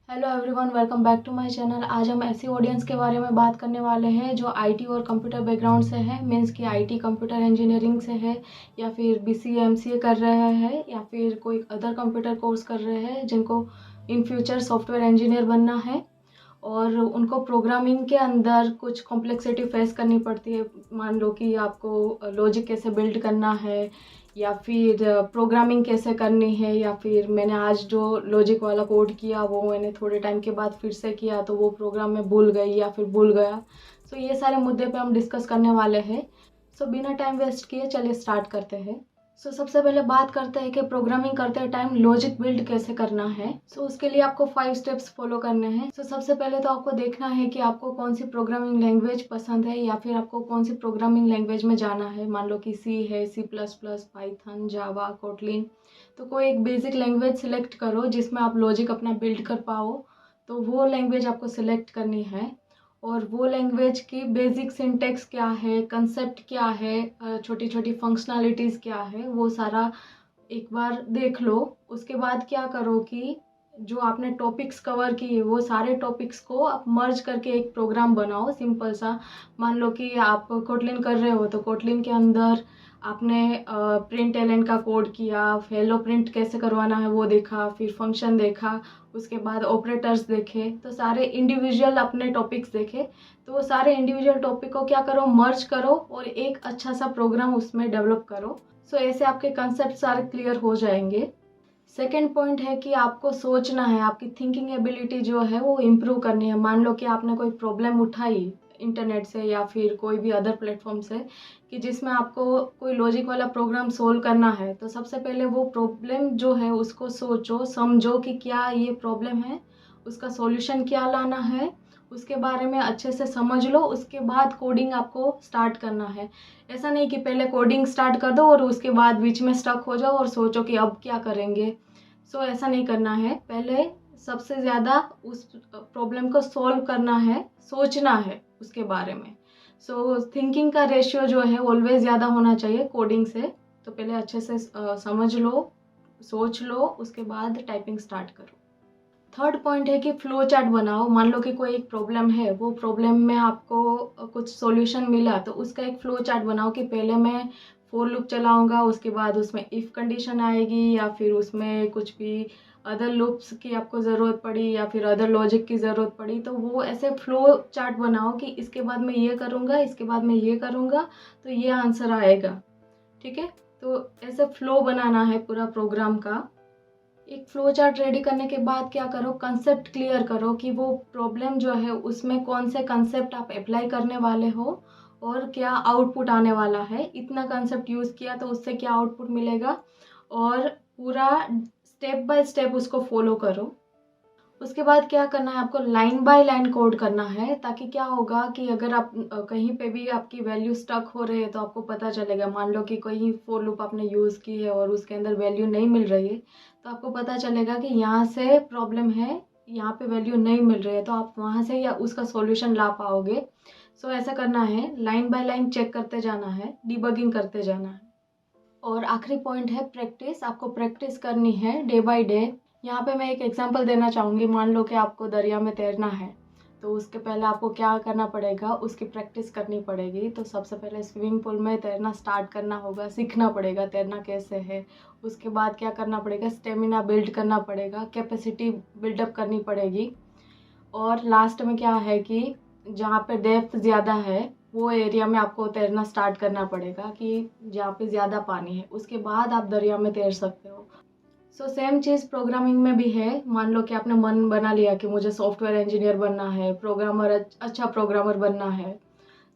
Hello everyone, welcome back to my channel. आज हम ऐसी ऑडियंस के बारे में बात करने वाले हैं जो आईटी और कंप्यूटर बैकग्राउंड से है। मीन्स कि आईटी कंप्यूटर इंजीनियरिंग से है, या फिर बीसीए एमसीए कर रहे हैं, या फिर कोई अदर कंप्यूटर कोर्स कर रहे हैं जिनको इन फ्यूचर सॉफ्टवेयर इंजीनियर बनना है और उनको प्रोग्रामिंग के अंदर कुछ कॉम्प्लेक्सिटी फेस करनी पड़ती है। मान लो कि आपको लॉजिक कैसे बिल्ड करना है, या फिर प्रोग्रामिंग कैसे करनी है, या फिर मैंने आज जो लॉजिक वाला कोड किया वो मैंने थोड़े टाइम के बाद फिर से किया तो वो प्रोग्राम में भूल गई या फिर भूल गया। सो ये सारे मुद्दे पे हम डिस्कस करने वाले हैं। सो बिना टाइम वेस्ट किए चलिए स्टार्ट करते हैं। सबसे पहले बात करते हैं कि प्रोग्रामिंग करते टाइम लॉजिक बिल्ड कैसे करना है। उसके लिए आपको 5 स्टेप्स फॉलो करने हैं। सबसे पहले तो आपको देखना है कि आपको कौन सी प्रोग्रामिंग लैंग्वेज पसंद है, या फिर आपको कौन सी प्रोग्रामिंग लैंग्वेज में जाना है। मान लो कि सी है, C++, पाइथन, जावा, कोटलिन। तो कोई एक बेसिक लैंग्वेज सिलेक्ट करो जिसमें आप लॉजिक अपना बिल्ड कर पाओ। तो वो लैंग्वेज आपको सिलेक्ट करनी है, और वो लैंग्वेज की बेसिक सिंटेक्स क्या है, कंसेप्ट क्या है, छोटी छोटी फंक्शनैलिटीज़ क्या है, वो सारा एक बार देख लो। उसके बाद क्या करो कि जो आपने टॉपिक्स कवर किए वो सारे टॉपिक्स को आप मर्ज करके एक प्रोग्राम बनाओ सिंपल सा। मान लो कि आप कोटलिन कर रहे हो तो कोटलिन के अंदर आपने प्रिंट एलन का कोड किया, हेलो प्रिंट कैसे करवाना है वो देखा, फिर फंक्शन देखा, उसके बाद ऑपरेटर्स देखे। तो सारे इंडिविजुअल अपने टॉपिक्स देखे। तो वो सारे इंडिविजुअल टॉपिक को क्या करो, मर्ज करो और एक अच्छा सा प्रोग्राम उसमें डेवलप करो। ऐसे आपके कंसेप्ट सारे क्लियर हो जाएंगे। सेकेंड पॉइंट है कि आपको सोचना है, आपकी थिंकिंग एबिलिटी जो है वो इम्प्रूव करनी है। मान लो कि आपने कोई प्रॉब्लम उठाई इंटरनेट से या फिर कोई भी अदर प्लेटफॉर्म से, कि जिसमें आपको कोई लॉजिक वाला प्रोग्राम सोल्व करना है। तो सबसे पहले वो प्रॉब्लम जो है उसको सोचो, समझो कि क्या ये प्रॉब्लम है, उसका सॉल्यूशन क्या लाना है, उसके बारे में अच्छे से समझ लो। उसके बाद कोडिंग आपको स्टार्ट करना है। ऐसा नहीं कि पहले कोडिंग स्टार्ट कर दो और उसके बाद बीच में स्टक हो जाओ और सोचो कि अब क्या करेंगे। ऐसा नहीं करना है। पहले सबसे ज़्यादा उस प्रॉब्लम को सॉल्व करना है, सोचना है उसके बारे में। थिंकिंग का रेशियो जो है ऑलवेज ज़्यादा होना चाहिए कोडिंग से। तो पहले अच्छे से समझ लो, सोच लो, उसके बाद टाइपिंग स्टार्ट करो। थर्ड पॉइंट है कि फ्लो चार्ट बनाओ। मान लो कि कोई एक प्रॉब्लम है, वो प्रॉब्लम में आपको कुछ सॉल्यूशन मिला, तो उसका एक फ्लो चार्ट बनाओ कि पहले मैं फोर लूप चलाऊंगा, उसके बाद उसमें इफ कंडीशन आएगी, या फिर उसमें कुछ भी अदर लूप्स की आपको ज़रूरत पड़ी, या फिर अदर लॉजिक की ज़रूरत पड़ी। तो वो ऐसे फ्लो चार्ट बनाओ कि इसके बाद मैं ये करूँगा, इसके बाद मैं ये करूँगा, तो ये आंसर आएगा। ठीक है, तो ऐसे फ्लो बनाना है पूरा प्रोग्राम का। एक फ्लो चार्ट रेडी करने के बाद क्या करो, कंसेप्ट क्लियर करो कि वो प्रॉब्लम जो है उसमें कौन से कंसेप्ट आप अप्लाई करने वाले हो और क्या आउटपुट आने वाला है। इतना कंसेप्ट यूज़ किया तो उससे क्या आउटपुट मिलेगा, और पूरा स्टेप बाय स्टेप उसको फॉलो करो। उसके बाद क्या करना है, आपको लाइन बाय लाइन कोड करना है, ताकि क्या होगा कि अगर आप कहीं पे भी आपकी वैल्यू स्टक हो रही है तो आपको पता चलेगा। मान लो कि कोई फोर लूप आपने यूज़ की है और उसके अंदर वैल्यू नहीं मिल रही है, तो आपको पता चलेगा कि यहाँ से प्रॉब्लम है, यहाँ पे वैल्यू नहीं मिल रही है, तो आप वहाँ से या उसका सॉल्यूशन ला पाओगे। ऐसा करना है, लाइन बाय लाइन चेक करते जाना है, डिबगिंग करते जाना है। और आखिरी पॉइंट है प्रैक्टिस। आपको प्रैक्टिस करनी है डे बाय डे। यहाँ पे मैं एक एग्जांपल देना चाहूँगी। मान लो कि आपको दरिया में तैरना है, तो उसके पहले आपको क्या करना पड़ेगा, उसकी प्रैक्टिस करनी पड़ेगी। तो सबसे पहले स्विमिंग पूल में तैरना स्टार्ट करना होगा, सीखना पड़ेगा तैरना कैसे है। उसके बाद क्या करना पड़ेगा, स्टेमिना बिल्ड करना पड़ेगा, कैपेसिटी बिल्डअप करनी पड़ेगी। और लास्ट में क्या है कि जहाँ पे डेप्थ ज़्यादा है वो एरिया में आपको तैरना स्टार्ट करना पड़ेगा, कि जहाँ पे ज़्यादा पानी है, उसके बाद आप दरिया में तैर सकते हो। सेम चीज़ प्रोग्रामिंग में भी है। मान लो कि आपने मन बना लिया कि मुझे सॉफ्टवेयर इंजीनियर बनना है, प्रोग्रामर, अच्छा प्रोग्रामर बनना है,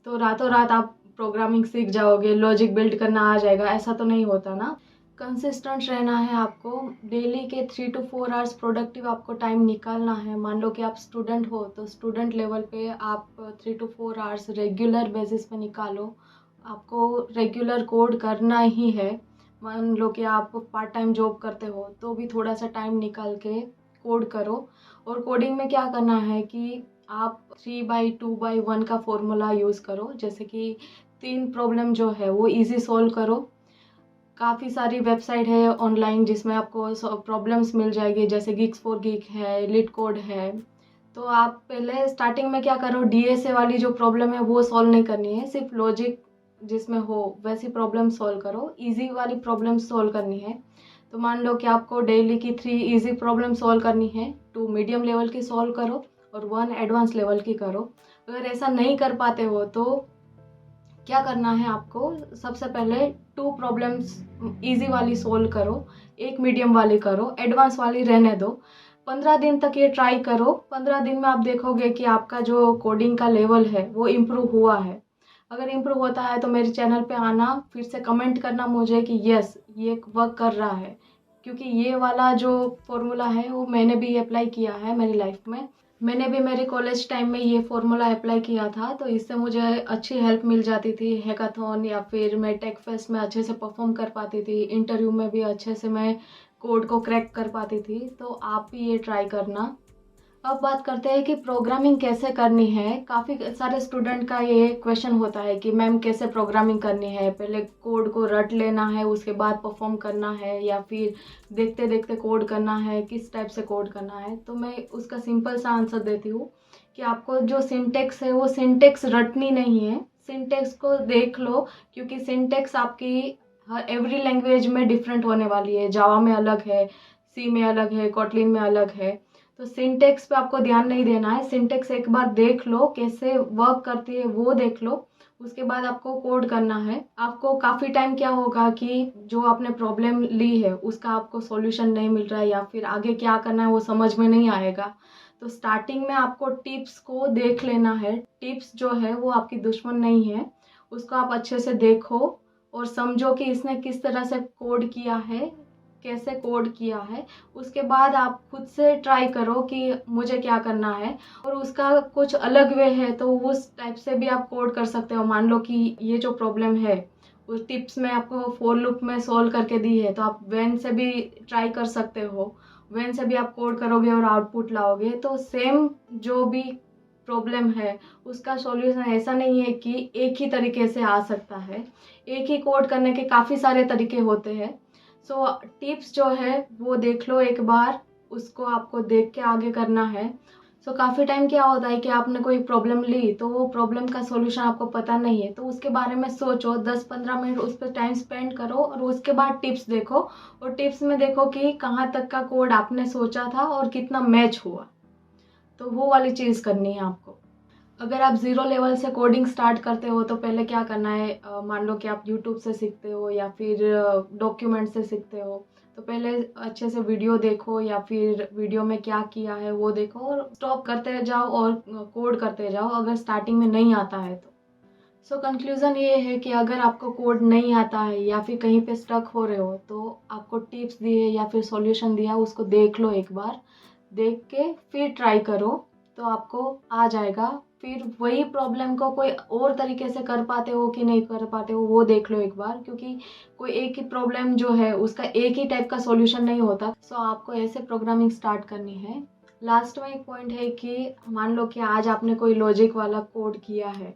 तो रातों रात आप प्रोग्रामिंग सीख जाओगे, लॉजिक बिल्ड करना आ जाएगा, ऐसा तो नहीं होता ना। कंसिस्टेंट रहना है आपको। डेली के 3 to 4 आवर्स प्रोडक्टिव आपको टाइम निकालना है। मान लो कि आप स्टूडेंट हो तो स्टूडेंट लेवल पे आप 3 to 4 आवर्स रेगुलर बेसिस पे निकालो। आपको रेगुलर कोड करना ही है। मान लो कि आप पार्ट टाइम जॉब करते हो तो भी थोड़ा सा टाइम निकाल के कोड करो। और कोडिंग में क्या करना है कि आप 3/2/1 का फॉर्मूला यूज़ करो। जैसे कि 3 प्रॉब्लम जो है वो इजी सॉल्व करो, काफ़ी सारी वेबसाइट है ऑनलाइन जिसमें आपको प्रॉब्लम्स मिल जाएगी, जैसे Geeks for Geek है, LeetCode है। तो आप पहले स्टार्टिंग में क्या करो, डीएसए वाली जो प्रॉब्लम है वो सॉल्व नहीं करनी है, सिर्फ लॉजिक जिसमें हो वैसी प्रॉब्लम सॉल्व करो, इजी वाली प्रॉब्लम सॉल्व करनी है। तो मान लो कि आपको डेली की 3 इजी प्रॉब्लम सॉल्व करनी है, 2 मीडियम लेवल की सॉल्व करो और 1 एडवांस लेवल की करो। अगर ऐसा नहीं कर पाते हो तो क्या करना है आपको, सबसे पहले 2 प्रॉब्लम्स इजी वाली सोल्व करो, 1 मीडियम वाली करो, एडवांस वाली रहने दो। 15 दिन तक ये ट्राई करो। 15 दिन में आप देखोगे कि आपका जो कोडिंग का लेवल है वो इम्प्रूव हुआ है। अगर इम्प्रूव होता है तो मेरे चैनल पे आना, फिर से कमेंट करना मुझे कि यस ये वर्क कर रहा है, क्योंकि ये वाला जो फॉर्मूला है वो मैंने भी अप्लाई किया है मेरी लाइफ में। मैंने भी मेरे कॉलेज टाइम में ये फॉर्मूला अप्लाई किया था, तो इससे मुझे अच्छी हेल्प मिल जाती थी। हैकाथॉन या फिर मैं टेक फेस्ट में अच्छे से परफॉर्म कर पाती थी, इंटरव्यू में भी अच्छे से मैं कोड को क्रैक कर पाती थी। तो आप भी ये ट्राई करना। अब बात करते हैं कि प्रोग्रामिंग कैसे करनी है। काफ़ी सारे स्टूडेंट का ये क्वेश्चन होता है कि मैम कैसे प्रोग्रामिंग करनी है, पहले कोड को रट लेना है उसके बाद परफॉर्म करना है, या फिर देखते देखते कोड करना है, किस टाइप से कोड करना है। तो मैं उसका सिंपल सा आंसर देती हूँ कि आपको जो सिंटेक्स है वो सिंटेक्स रटनी नहीं है, सिंटेक्स को देख लो, क्योंकि सिंटेक्स आपकी हर एवरी लैंग्वेज में डिफरेंट होने वाली है। जावा में अलग है, सी में अलग है, कॉटलिन में अलग है। तो सिंटेक्स पे आपको ध्यान नहीं देना है, सिंटेक्स एक बार देख लो कैसे वर्क करती है वो देख लो, उसके बाद आपको कोड करना है। आपको काफ़ी टाइम क्या होगा कि जो आपने प्रॉब्लम ली है उसका आपको सॉल्यूशन नहीं मिल रहा है, या फिर आगे क्या करना है वो समझ में नहीं आएगा। तो स्टार्टिंग में आपको टिप्स को देख लेना है। टिप्स जो है वो आपकी दुश्मन नहीं है, उसको आप अच्छे से देखो और समझो कि इसने किस तरह से कोड किया है, कैसे कोड किया है। उसके बाद आप खुद से ट्राई करो कि मुझे क्या करना है, और उसका कुछ अलग वे है तो उस टाइप से भी आप कोड कर सकते हो। मान लो कि ये जो प्रॉब्लम है उस टिप्स में आपको फॉर लूप में सॉल्व करके दी है, तो आप व्हेन से भी ट्राई कर सकते हो। व्हेन से भी आप कोड करोगे और आउटपुट लाओगे, तो सेम जो भी प्रॉब्लम है उसका सॉल्यूशन ऐसा नहीं है कि एक ही तरीके से आ सकता है। एक ही कोड करने के काफ़ी सारे तरीके होते हैं। सो टिप्स जो है वो देख लो एक बार, उसको आपको देख के आगे करना है। सो काफ़ी टाइम क्या होता है कि आपने कोई प्रॉब्लम ली तो वो प्रॉब्लम का सॉल्यूशन आपको पता नहीं है, तो उसके बारे में सोचो, 10-15 मिनट उस पर टाइम स्पेंड करो और उसके बाद टिप्स देखो, और टिप्स में देखो कि कहाँ तक का कोड आपने सोचा था और कितना मैच हुआ। तो वो वाली चीज़ करनी है आपको। अगर आप ज़ीरो लेवल से कोडिंग स्टार्ट करते हो तो पहले क्या करना है, मान लो कि आप यूट्यूब से सीखते हो या फिर डॉक्यूमेंट से सीखते हो, तो पहले अच्छे से वीडियो देखो, या फिर वीडियो में क्या किया है वो देखो और स्टॉप करते जाओ और कोड करते जाओ अगर स्टार्टिंग में नहीं आता है तो। सो कंक्लूज़न ये है कि अगर आपको कोड नहीं आता है या फिर कहीं पे स्टक हो रहे हो, तो आपको टिप्स दिए या फिर सॉल्यूशन दिया उसको देख लो एक बार, देख के फिर ट्राई करो तो आपको आ जाएगा। फिर वही प्रॉब्लम को कोई और तरीके से कर पाते हो कि नहीं कर पाते हो वो देख लो एक बार, क्योंकि कोई एक ही प्रॉब्लम जो है उसका एक ही टाइप का सॉल्यूशन नहीं होता। सो आपको ऐसे प्रोग्रामिंग स्टार्ट करनी है। लास्ट में एक पॉइंट है कि मान लो कि आज आपने कोई लॉजिक वाला कोड किया है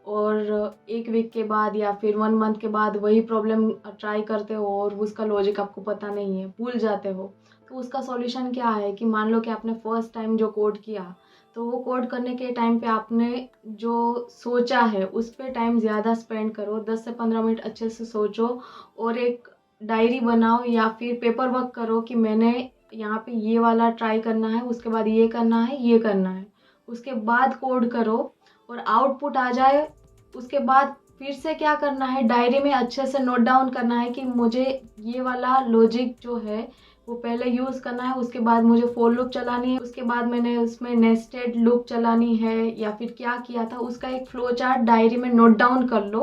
और 1 वीक के बाद या फिर 1 मंथ के बाद वही प्रॉब्लम ट्राई करते हो और उसका लॉजिक आपको पता नहीं है, भूल जाते हो। तो उसका सॉल्यूशन क्या है कि मान लो कि आपने फर्स्ट टाइम जो कोड किया, तो वो कोड करने के टाइम पे आपने जो सोचा है उस पे टाइम ज़्यादा स्पेंड करो, 10 से 15 मिनट अच्छे से सोचो और एक डायरी बनाओ या फिर पेपर वर्क करो कि मैंने यहाँ पे ये वाला ट्राई करना है, उसके बाद ये करना है, ये करना है। उसके बाद कोड करो और आउटपुट आ जाए, उसके बाद फिर से क्या करना है, डायरी में अच्छे से नोट डाउन करना है कि मुझे ये वाला लॉजिक जो है वो पहले यूज़ करना है, उसके बाद मुझे फॉर लूप चलानी है, उसके बाद मैंने उसमें नेस्टेड लूप चलानी है, या फिर क्या किया था उसका एक फ्लो चार्ट डायरी में नोट डाउन कर लो।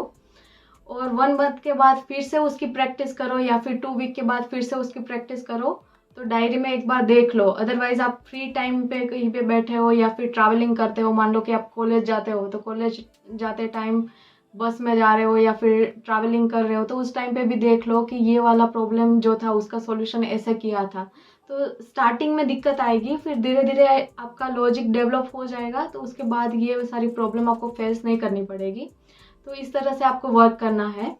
और 1 मंथ के बाद फिर से उसकी प्रैक्टिस करो, या फिर 2 वीक के बाद फिर से उसकी प्रैक्टिस करो। तो डायरी में एक बार देख लो। अदरवाइज आप फ्री टाइम पे कहीं पे बैठे हो या फिर ट्रैवलिंग करते हो, मान लो कि आप कॉलेज जाते हो, तो कॉलेज जाते टाइम बस में जा रहे हो या फिर ट्रैवलिंग कर रहे हो, तो उस टाइम पे भी देख लो कि ये वाला प्रॉब्लम जो था उसका सॉल्यूशन ऐसे किया था। तो स्टार्टिंग में दिक्कत आएगी, फिर धीरे धीरे आपका लॉजिक डेवलप हो जाएगा, तो उसके बाद ये सारी प्रॉब्लम आपको फेस नहीं करनी पड़ेगी। तो इस तरह से आपको वर्क करना है।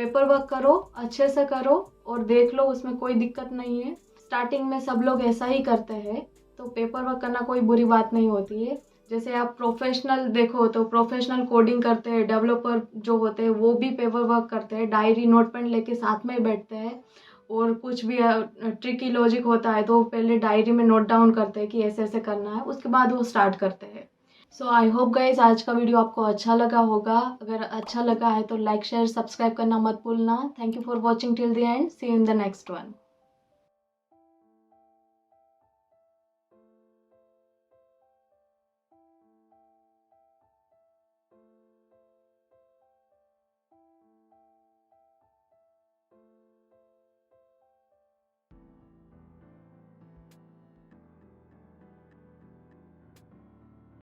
पेपर वर्क करो, अच्छे से करो और देख लो, उसमें कोई दिक्कत नहीं है। स्टार्टिंग में सब लोग ऐसा ही करते हैं, तो पेपर वर्क करना कोई बुरी बात नहीं होती है। जैसे आप प्रोफेशनल देखो तो प्रोफेशनल कोडिंग करते हैं, डेवलपर जो होते हैं वो भी पेपर वर्क करते हैं, डायरी नोट पेन लेके साथ में बैठते हैं और कुछ भी ट्रिकी लॉजिक होता है तो पहले डायरी में नोट डाउन करते हैं कि ऐसे ऐसे करना है, उसके बाद वो स्टार्ट करते हैं। सो आई होप गाइज आज का वीडियो आपको अच्छा लगा होगा। अगर अच्छा लगा है तो लाइक शेयर सब्सक्राइब करना मत भूलना। Thank you for watching till the end, see you in the next one.